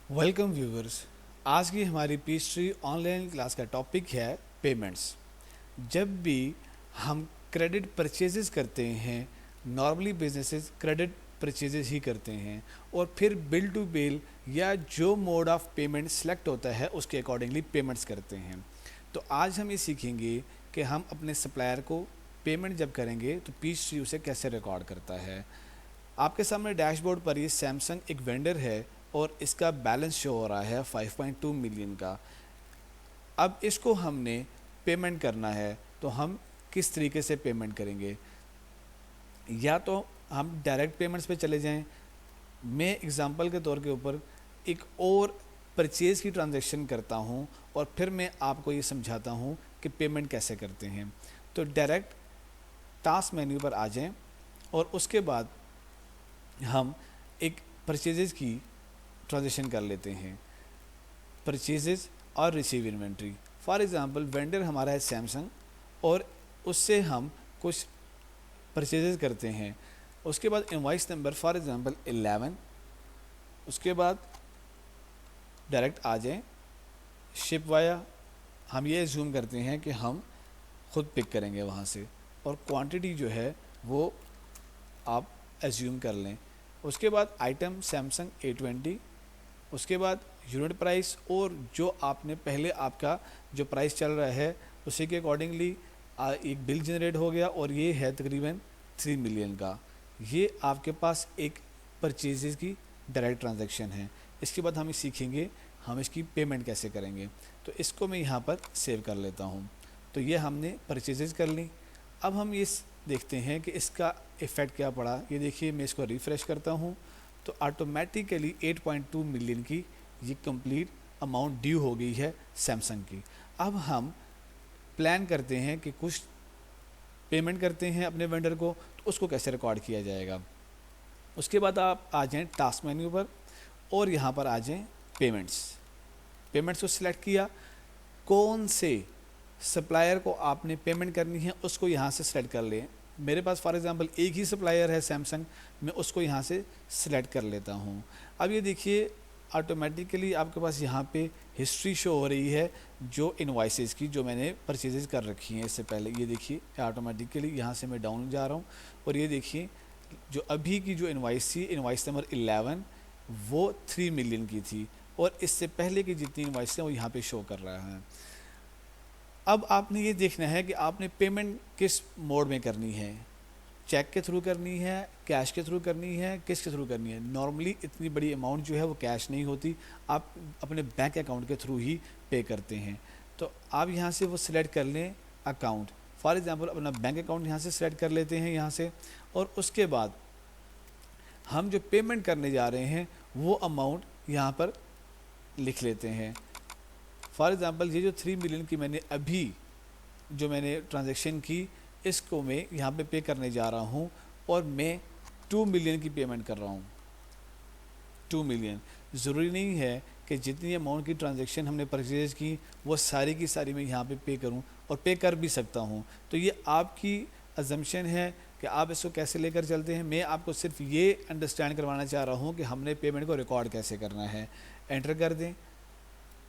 Welcome viewers. आज की हमारी पीस्ट्री ऑनलाइन क्लास का टॉपिक है पेमेंट्स। जब भी हम क्रेडिट परचेजेस करते हैं, नॉर्मली बिजनेसेस क्रेडिट परचेजेस ही करते हैं और फिर बिल टू बिल या जो मोड ऑफ पेमेंट सेलेक्ट होता है उसके अकॉर्डिंगली पेमेंट्स करते हैं। तो आज हम ये सीखेंगे कि हम अपने सप्लायर को पेमेंट जब करेंगे तो पीस्ट्री उसे कैसे रिकॉर्ड करता है। आपके सामने डैशबोर्ड पर ये सैमसंग एक वेंडर है और इसका बैलेंस शो हो रहा है 5.2 मिलियन का। अब इसको हमने पेमेंट करना है तो हम किस तरीके से पेमेंट करेंगे? या तो हम डायरेक्ट पेमेंट्स पे चले जाएं। मैं एग्जांपल के तौर के ऊपर एक और परचेज़ की ट्रांजैक्शन करता हूं और फिर मैं आपको ये समझाता हूं कि पेमेंट कैसे करते हैं। तो डायरेक्ट टास्क मेन्यू पर आ जाएं और उसके बाद हम एक परचेजेस की ट्रांजेक्शन कर लेते हैं, परचेजेस और receive inventory. For example vendor हमारा है सैमसंग और उससे हम कुछ परचेजेस करते हैं। उसके बाद इनवॉइस नंबर फॉर एग्ज़ाम्पल 11। उसके बाद डायरेक्ट आ जाएं शिप वाया। हम ये एज्यूम करते हैं कि हम खुद पिक करेंगे वहाँ से और क्वांटिटी जो है वो आप एज्यूम कर लें। उसके बाद आइटम सैमसंग A20। उसके बाद यूनिट प्राइस और जो आपने पहले आपका जो प्राइस चल रहा है उसी के अकॉर्डिंगली एक बिल जनरेट हो गया और ये है तकरीबन 3 मिलियन का। ये आपके पास एक परचेजेस की डायरेक्ट ट्रांजैक्शन है। इसके बाद हम सीखेंगे हम इसकी पेमेंट कैसे करेंगे। तो इसको मैं यहाँ पर सेव कर लेता हूँ। तो ये हमने परचेजेस कर ली। अब हम ये देखते हैं कि इसका इफ़ेक्ट क्या पड़ा। ये देखिए, मैं इसको रिफ़्रेश करता हूँ तो ऑटोमेटिकली 8.2 मिलियन की ये कंप्लीट अमाउंट ड्यू हो गई है सैमसंग की। अब हम प्लान करते हैं कि कुछ पेमेंट करते हैं अपने वेंडर को, तो उसको कैसे रिकॉर्ड किया जाएगा। उसके बाद आप आ जाएं टास्क मेन्यू पर और यहाँ पर आ जाएं पेमेंट्स। पेमेंट्स को सिलेक्ट किया, कौन से सप्लायर को आपने पेमेंट करनी है उसको यहाँ से सिलेक्ट कर लें। मेरे पास फॉर एग्ज़ाम्पल एक ही सप्लायर है सैमसंग, मैं उसको यहाँ से सिलेक्ट कर लेता हूँ। अब ये देखिए ऑटोमेटिकली आपके पास यहाँ पे हिस्ट्री शो हो रही है जो इनवॉइसेस की जो मैंने परचेजेस कर रखी हैं इससे पहले। ये देखिए ऑटोमेटिकली यहाँ से मैं डाउन जा रहा हूँ और ये देखिए जो अभी की जो इनवॉइस थी, इनवॉइस नंबर 11, वो 3 मिलियन की थी और इससे पहले की जितनी इनवॉइस हैं वो यहाँ पे शो कर रहा है। अब आपने ये देखना है कि आपने पेमेंट किस मोड में करनी है, चेक के थ्रू करनी है, कैश के थ्रू करनी है, किस के थ्रू करनी है। नॉर्मली इतनी बड़ी अमाउंट जो है वो कैश नहीं होती, आप अपने बैंक अकाउंट के थ्रू ही पे करते हैं। तो आप यहाँ से वो सिलेक्ट कर लें अकाउंट। फॉर एग्ज़ाम्पल अपना बैंक अकाउंट यहाँ से सिलेक्ट कर लेते हैं यहाँ से और उसके बाद हम जो पेमेंट करने जा रहे हैं वो अमाउंट यहाँ पर लिख लेते हैं। फॉर एग्ज़ाम्पल ये जो 3 मिलियन की मैंने ट्रांजैक्शन की, इसको मैं यहाँ पे पे करने जा रहा हूँ और मैं 2 मिलियन की पेमेंट कर रहा हूँ। 2 मिलियन। ज़रूरी नहीं है कि जितनी अमाउंट की ट्रांजैक्शन हमने परचेज की वो सारी की सारी मैं यहाँ पे करूँ, और पे कर भी सकता हूँ। तो ये आपकी अजम्पशन है कि आप इसको कैसे लेकर चलते हैं। मैं आपको सिर्फ ये अंडरस्टैंड करवाना चाह रहा हूँ कि हमने पेमेंट को रिकॉर्ड कैसे करना है। एंटर कर दें,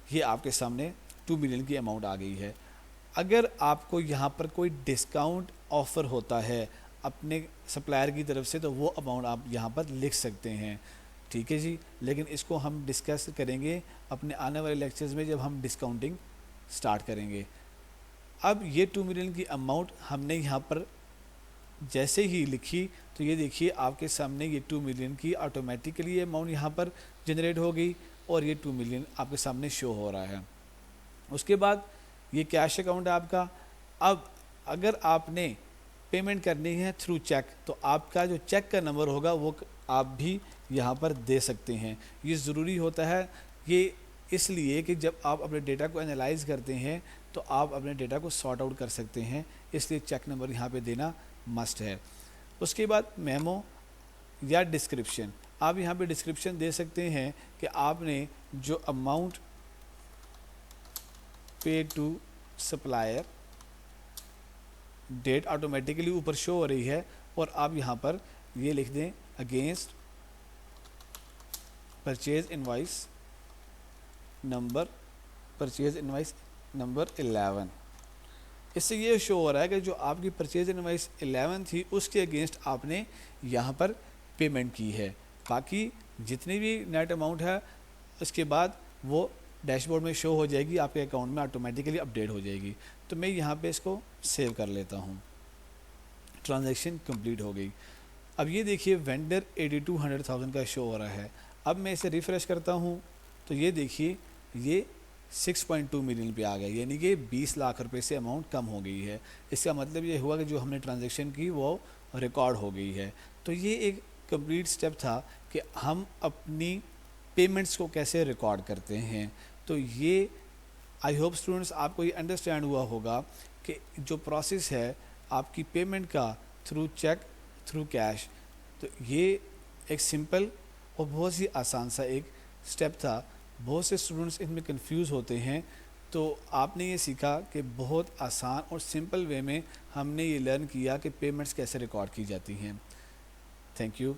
ये आपके सामने 2 मिलियन की अमाउंट आ गई है। अगर आपको यहाँ पर कोई डिस्काउंट ऑफ़र होता है अपने सप्लायर की तरफ से तो वो अमाउंट आप यहाँ पर लिख सकते हैं, ठीक है जी। लेकिन इसको हम डिस्कस करेंगे अपने आने वाले लेक्चर्स में जब हम डिस्काउंटिंग स्टार्ट करेंगे। अब ये 2 मिलियन की अमाउंट हमने यहाँ पर जैसे ही लिखी तो ये देखिए आपके सामने ये 2 मिलियन की ऑटोमेटिकली ये अमाउंट यहाँ पर जनरेट हो गई और ये 2 मिलियन आपके सामने शो हो रहा है। उसके बाद ये कैश अकाउंट है आपका। अब अगर आपने पेमेंट करनी है थ्रू चेक तो आपका जो चेक का नंबर होगा वो आप भी यहाँ पर दे सकते हैं। ये ज़रूरी होता है ये इसलिए कि जब आप अपने डेटा को एनालाइज करते हैं तो आप अपने डेटा को सॉर्ट आउट कर सकते हैं, इसलिए चेक नंबर यहाँ पे देना मस्ट है। उसके बाद मेमो या डिस्क्रिप्शन, आप यहाँ पे डिस्क्रिप्शन दे सकते हैं कि आपने जो अमाउंट पे टू सप्लायर, डेट ऑटोमेटिकली ऊपर शो हो रही है और आप यहाँ पर ये लिख दें against purchase invoice number purchase invoice number 11। इससे ये शो हो रहा है कि जो आपकी परचेज इनवाइस 11 थी उसके अगेंस्ट आपने यहाँ पर पेमेंट की है। बाकी जितनी भी नेट अमाउंट है उसके बाद वो डैशबोर्ड में शो हो जाएगी, आपके अकाउंट में ऑटोमेटिकली अपडेट हो जाएगी। तो मैं यहाँ पे इसको सेव कर लेता हूँ। ट्रांजैक्शन कंप्लीट हो गई। अब ये देखिए वेंडर 8200,000 का शो हो रहा है। अब मैं इसे रिफ़्रेश करता हूँ तो ये देखिए ये 6.2 मिलियन पे आ गया, यानी कि 20 लाख रुपए से अमाउंट कम हो गई है। इसका मतलब ये हुआ कि जो हमने ट्रांजैक्शन की वो रिकॉर्ड हो गई है। तो ये एक कंप्लीट स्टेप था कि हम अपनी पेमेंट्स को कैसे रिकॉर्ड करते हैं। तो ये आई होप स्टूडेंट्स आपको ये अंडरस्टैंड हुआ होगा कि जो प्रोसेस है आपकी पेमेंट का थ्रू चेक, थ्रू कैश, तो ये एक सिंपल और बहुत ही आसान सा एक स्टेप था। बहुत से स्टूडेंट्स इसमें कंफ्यूज होते हैं। तो आपने ये सीखा कि बहुत आसान और सिंपल वे में हमने ये लर्न किया कि पेमेंट्स कैसे रिकॉर्ड की जाती हैं। Thank you.